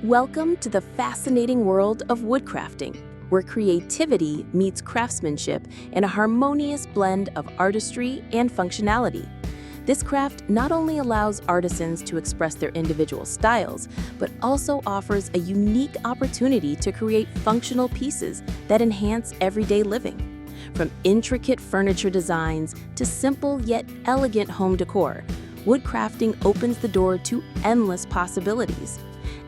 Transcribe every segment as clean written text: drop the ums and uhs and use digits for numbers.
Welcome to the fascinating world of woodcrafting, where creativity meets craftsmanship in a harmonious blend of artistry and functionality. This craft not only allows artisans to express their individual styles, but also offers a unique opportunity to create functional pieces that enhance everyday living. From intricate furniture designs to simple yet elegant home decor, woodcrafting opens the door to endless possibilities.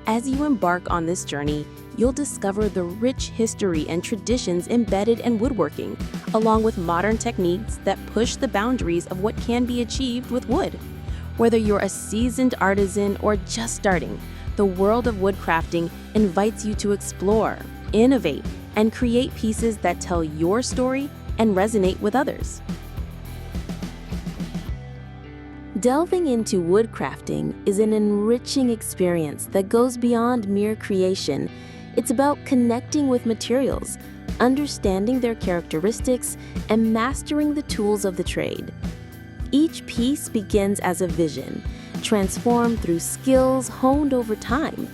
As you embark on this journey, you'll discover the rich history and traditions embedded in woodworking, along with modern techniques that push the boundaries of what can be achieved with wood. Whether you're a seasoned artisan or just starting, the world of woodcrafting invites you to explore, innovate, and create pieces that tell your story and resonate with others. Delving into woodcrafting is an enriching experience that goes beyond mere creation. It's about connecting with materials, understanding their characteristics, and mastering the tools of the trade. Each piece begins as a vision, transformed through skills honed over time.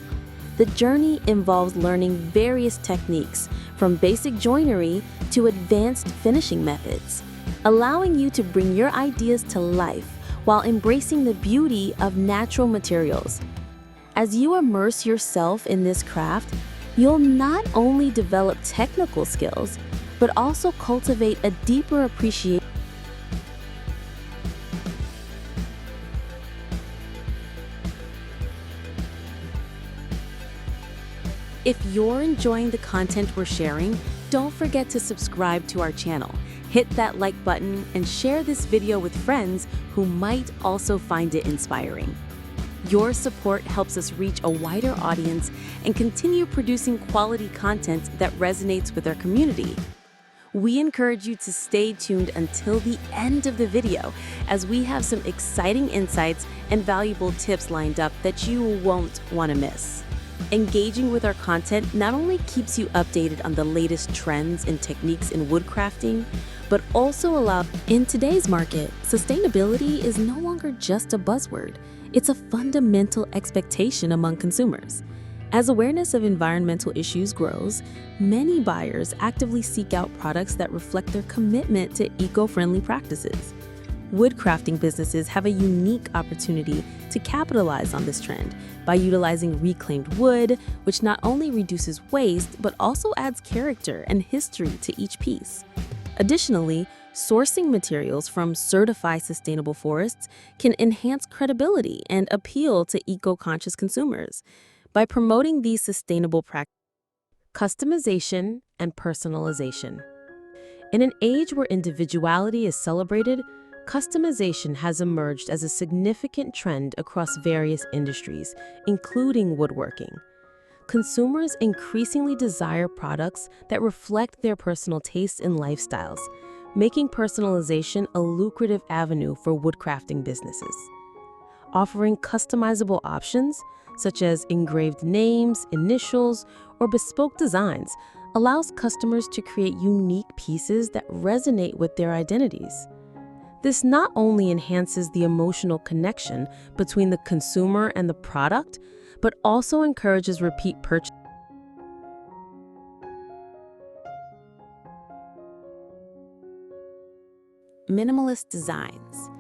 The journey involves learning various techniques, from basic joinery to advanced finishing methods, allowing you to bring your ideas to life while embracing the beauty of natural materials. As you immerse yourself in this craft, you'll not only develop technical skills, but also cultivate a deeper appreciation. If you're enjoying the content we're sharing, don't forget to subscribe to our channel. Hit that like button and share this video with friends who might also find it inspiring. Your support helps us reach a wider audience and continue producing quality content that resonates with our community. We encourage you to stay tuned until the end of the video, as we have some exciting insights and valuable tips lined up that you won't want to miss. Engaging with our content not only keeps you updated on the latest trends and techniques in woodcrafting, but also allows. In today's market, sustainability is no longer just a buzzword. It's a fundamental expectation among consumers. As awareness of environmental issues grows, many buyers actively seek out products that reflect their commitment to eco-friendly practices. Woodcrafting businesses have a unique opportunity to capitalize on this trend by utilizing reclaimed wood, which not only reduces waste, but also adds character and history to each piece. Additionally, sourcing materials from certified sustainable forests can enhance credibility and appeal to eco-conscious consumers. By promoting these sustainable practices, customization and personalization. In an age where individuality is celebrated, customization has emerged as a significant trend across various industries, including woodworking. Consumers increasingly desire products that reflect their personal tastes and lifestyles, making personalization a lucrative avenue for woodcrafting businesses. Offering customizable options, such as engraved names, initials, or bespoke designs, allows customers to create unique pieces that resonate with their identities. This not only enhances the emotional connection between the consumer and the product, but also encourages repeat purchase. Minimalist designs.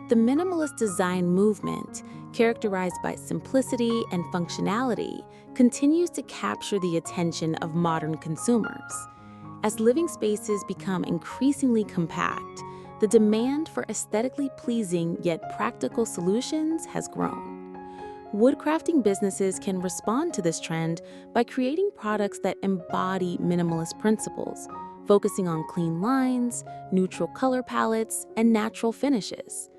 The minimalist design movement, characterized by simplicity and functionality, continues to capture the attention of modern consumers. As living spaces become increasingly compact, the demand for aesthetically pleasing yet practical solutions has grown. Woodcrafting businesses can respond to this trend by creating products that embody minimalist principles, focusing on clean lines, neutral color palettes, and natural finishes.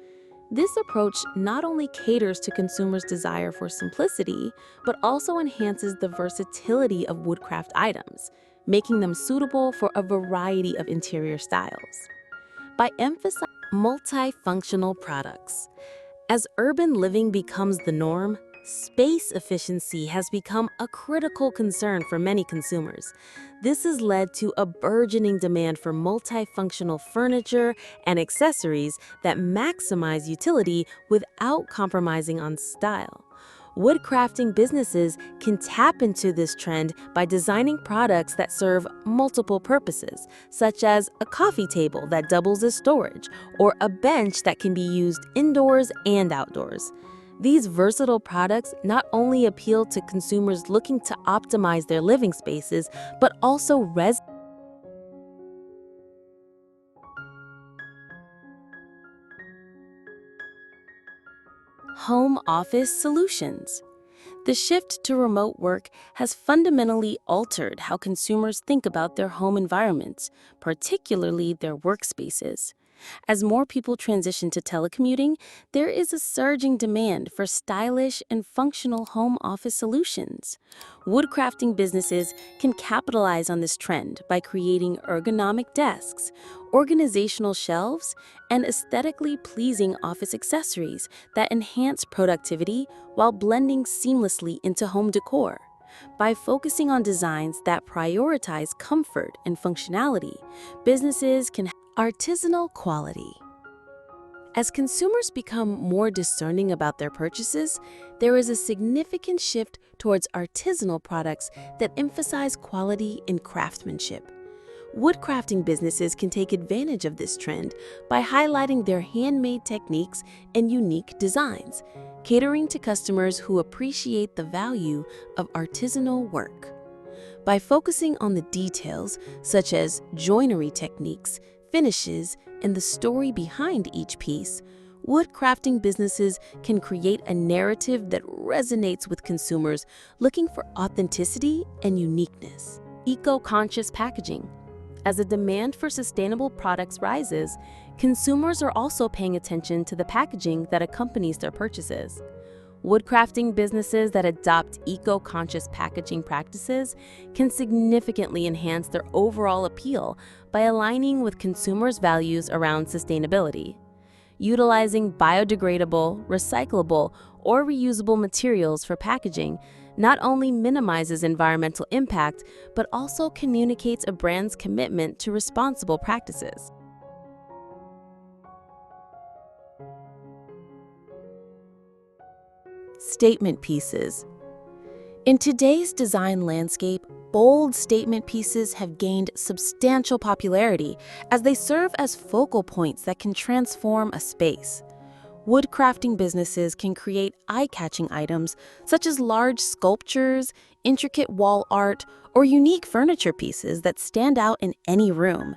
This approach not only caters to consumers' desire for simplicity, but also enhances the versatility of woodcraft items, making them suitable for a variety of interior styles. By emphasizing multifunctional products, as urban living becomes the norm, space efficiency has become a critical concern for many consumers. This has led to a burgeoning demand for multifunctional furniture and accessories that maximize utility without compromising on style. Woodcrafting businesses can tap into this trend by designing products that serve multiple purposes, such as a coffee table that doubles as storage or a bench that can be used indoors and outdoors. These versatile products not only appeal to consumers looking to optimize their living spaces, but also home office solutions. The shift to remote work has fundamentally altered how consumers think about their home environments, particularly their workspaces. As more people transition to telecommuting, there is a surging demand for stylish and functional home office solutions. Woodcrafting businesses can capitalize on this trend by creating ergonomic desks, organizational shelves, and aesthetically pleasing office accessories that enhance productivity while blending seamlessly into home decor. By focusing on designs that prioritize comfort and functionality, businesses can artisanal quality. As consumers become more discerning about their purchases, there is a significant shift towards artisanal products that emphasize quality and craftsmanship. Woodcrafting businesses can take advantage of this trend by highlighting their handmade techniques and unique designs, catering to customers who appreciate the value of artisanal work. By focusing on the details, such as joinery techniques, finishes, and the story behind each piece, woodcrafting businesses can create a narrative that resonates with consumers looking for authenticity and uniqueness. Eco-conscious packaging. As the demand for sustainable products rises, consumers are also paying attention to the packaging that accompanies their purchases. Woodcrafting businesses that adopt eco-conscious packaging practices can significantly enhance their overall appeal by aligning with consumers' values around sustainability. Utilizing biodegradable, recyclable, or reusable materials for packaging not only minimizes environmental impact, but also communicates a brand's commitment to responsible practices. Statement pieces. In today's design landscape, bold statement pieces have gained substantial popularity as they serve as focal points that can transform a space. Woodcrafting businesses can create eye-catching items such as large sculptures, intricate wall art, or unique furniture pieces that stand out in any room.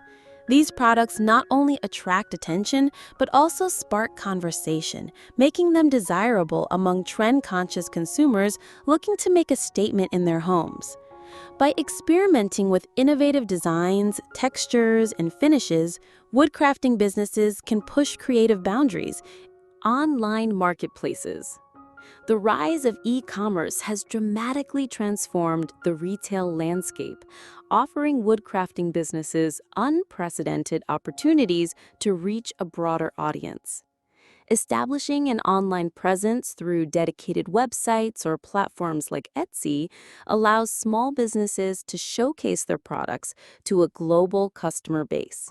These products not only attract attention, but also spark conversation, making them desirable among trend-conscious consumers looking to make a statement in their homes. By experimenting with innovative designs, textures, and finishes, woodcrafting businesses can push creative boundaries. Online marketplaces. The rise of e-commerce has dramatically transformed the retail landscape, offering woodcrafting businesses unprecedented opportunities to reach a broader audience. Establishing an online presence through dedicated websites or platforms like Etsy allows small businesses to showcase their products to a global customer base.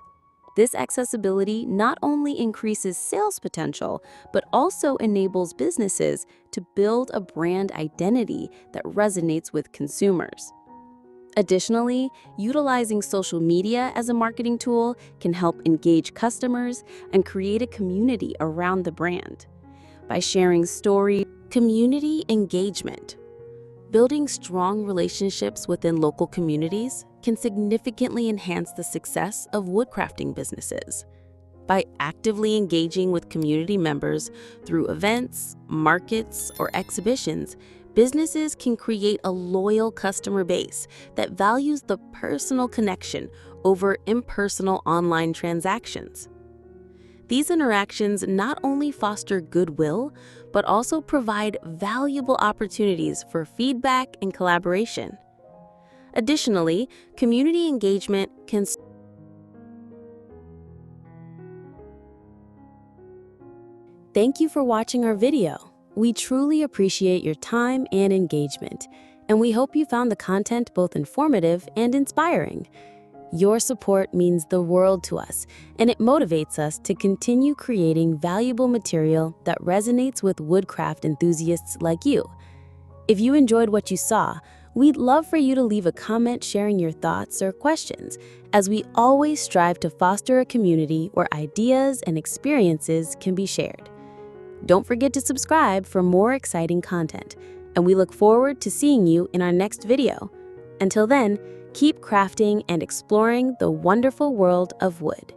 This accessibility not only increases sales potential, but also enables businesses to build a brand identity that resonates with consumers. Additionally, utilizing social media as a marketing tool can help engage customers and create a community around the brand. By sharing stories, community engagement. Building strong relationships within local communities can significantly enhance the success of woodcrafting businesses. By actively engaging with community members through events, markets, or exhibitions, businesses can create a loyal customer base that values the personal connection over impersonal online transactions. These interactions not only foster goodwill, but also provide valuable opportunities for feedback and collaboration. Additionally, community engagement can. Thank you for watching our video. We truly appreciate your time and engagement, and we hope you found the content both informative and inspiring. Your support means the world to us, and it motivates us to continue creating valuable material that resonates with woodcraft enthusiasts like you. If you enjoyed what you saw, we'd love for you to leave a comment sharing your thoughts or questions, as we always strive to foster a community where ideas and experiences can be shared. Don't forget to subscribe for more exciting content, and we look forward to seeing you in our next video. Until then, keep crafting and exploring the wonderful world of wood.